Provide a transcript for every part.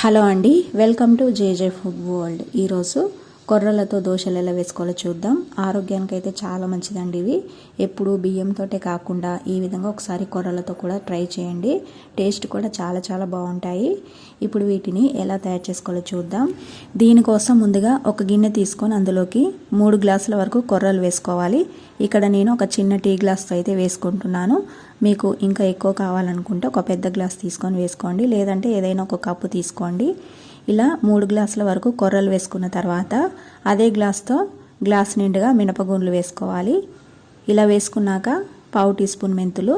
Hello అండి, welcome to J J food world. ఈరోజు కొర్రలతో దోశలు ఎలా వేసుకోవాలో చూద్దాం. ఆరోగ్యానికి అయితే చాలా మంచిదండి. ఇవి ఎప్పుడు బియ్యంతోటే కాకుండా ఈ విధంగా ఒకసారి కొర్రలతో కూడా ట్రై చేయండి. టేస్ట్ కూడా చాలా చాలా బాగుంటాయి. ఇప్పుడు వీటిని ఎలా తయారు చేసుకోవాలో చూద్దాం. దీనికోసం ముందుగా ఒక గిన్నె తీసుకొని అందులోకి 3 గ్లాసుల వరకు కొర్రలు వేసుకోవాలి. ఇక్కడ నేను ఒక చిన్న టీ గ్లాస్తో అయితే వేసుకుంటున్నాను. మీకు ఇంకా ఎక్కువ కావాలనుకుంటే ఒక పెద్ద గ్లాస్ తీసుకొని వేసుకోండి, లేదంటే ఏదైనా ఒక కప్పు తీసుకోండి. ఇలా 3 గ్లాసుల వరకు కొర్రలు వేసుకున్న తర్వాత అదే గ్లాస్తో గ్లాస్ నిండుగా మినపగుండ్లు వేసుకోవాలి. ఇలా వేసుకున్నాక పావు టీ స్పూన్ మెంతులు,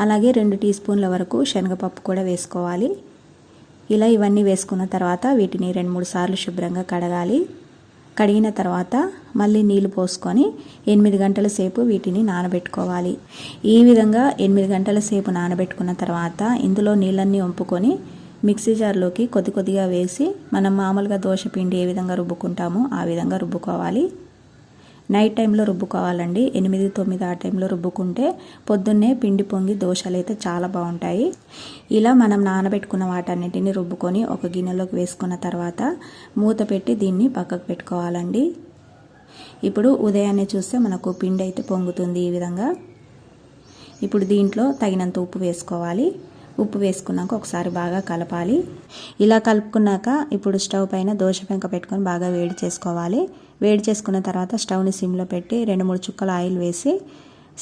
అలాగే 2 టీ స్పూన్ల వరకు శనగపప్పు కూడా వేసుకోవాలి. ఇలా ఇవన్నీ వేసుకున్న తర్వాత వీటిని 2-3 సార్లు శుభ్రంగా కడగాలి. కడిగిన తర్వాత మళ్ళీ నీళ్లు పోసుకొని 8 గంటల సేపు వీటిని నానబెట్టుకోవాలి. ఈ విధంగా 8 గంటల సేపు నానబెట్టుకున్న తర్వాత ఇందులో నీళ్ళన్నీ వంపుకొని మిక్సీ జార్లోకి కొద్ది కొద్దిగా వేసి మనం మామూలుగా దోశ పిండి ఏ విధంగా రుబ్బుకుంటామో ఆ విధంగా రుబ్బుకోవాలి. నైట్ టైంలో రుబ్బుకోవాలండి. 8-9 ఆ టైంలో రుబ్బుకుంటే పొద్దున్నే పిండి పొంగి దోశలు అయితే చాలా బాగుంటాయి. ఇలా మనం నానబెట్టుకున్న వాటన్నిటిని రుబ్బుకొని ఒక గిన్నెలోకి వేసుకున్న తర్వాత మూత పెట్టి దీన్ని పక్కకు పెట్టుకోవాలండి. ఇప్పుడు ఉదయాన్నే చూస్తే మనకు పిండి అయితే పొంగుతుంది ఈ విధంగా. ఇప్పుడు దీంట్లో తగినంత ఉప్పు వేసుకోవాలి. ఉప్పు వేసుకున్నాక ఒకసారి బాగా కలపాలి. ఇలా కలుపుకున్నాక ఇప్పుడు స్టవ్ పైన దోశ పెంక పెట్టుకొని బాగా వేడి చేసుకోవాలి. వేడి చేసుకున్న తర్వాత స్టవ్ని సిమ్లో పెట్టి 2-3 చుక్కల ఆయిల్ వేసి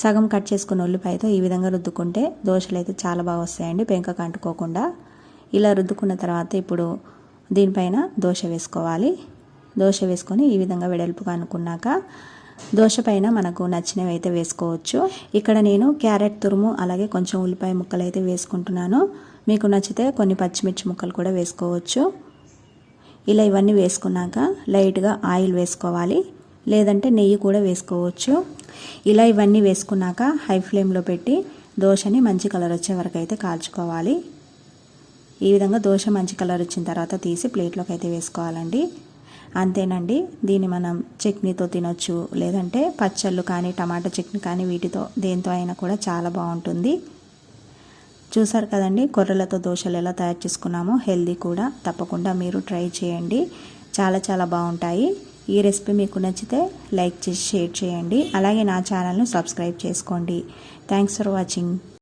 సగం కట్ చేసుకున్న ఉల్లిపాయతో ఈ విధంగా రుద్దుకుంటే దోశలు అయితే చాలా బాగా వస్తాయండి, పెంకకు అంటుకోకుండా. ఇలా రుద్దుకున్న తర్వాత ఇప్పుడు దీనిపైన దోశ వేసుకోవాలి. దోశ వేసుకొని ఈ విధంగా వెడల్పుగా అనుకున్నాక దోశ పైన మనకు నచ్చినవి అయితే వేసుకోవచ్చు. ఇక్కడ నేను క్యారెట్ తురుము అలాగే కొంచెం ఉల్లిపాయ ముక్కలు అయితే వేసుకుంటున్నాను. మీకు నచ్చితే కొన్ని పచ్చిమిర్చి ముక్కలు కూడా వేసుకోవచ్చు. ఇలా ఇవన్నీ వేసుకున్నాక లైట్గా ఆయిల్ వేసుకోవాలి, లేదంటే నెయ్యి కూడా వేసుకోవచ్చు. ఇలా ఇవన్నీ వేసుకున్నాక హై ఫ్లేమ్లో పెట్టి దోశని మంచి కలర్ వచ్చే వరకు అయితే కాల్చుకోవాలి. ఈ విధంగా దోశ మంచి కలర్ వచ్చిన తర్వాత తీసి ప్లేట్లోకి అయితే వేసుకోవాలండి. అంతేనండి. దీన్ని మనం చట్నీతో తినొచ్చు, లేదంటే పచ్చళ్ళు కానీ టమాటా చట్నీ కానీ వీటితో దేంతో అయినా కూడా చాలా బాగుంటుంది. చూసారు కదండి కొర్రలతో దోశలు ఎలా తయారు చేసుకున్నామో. హెల్దీ కూడా. తప్పకుండా మీరు ట్రై చేయండి, చాలా చాలా బాగుంటాయి. ఈ రెసిపీ మీకు నచ్చితే లైక్ చేసి షేర్ చేయండి. అలాగే నా ఛానల్ను సబ్స్క్రైబ్ చేసుకోండి. Thanks for watching.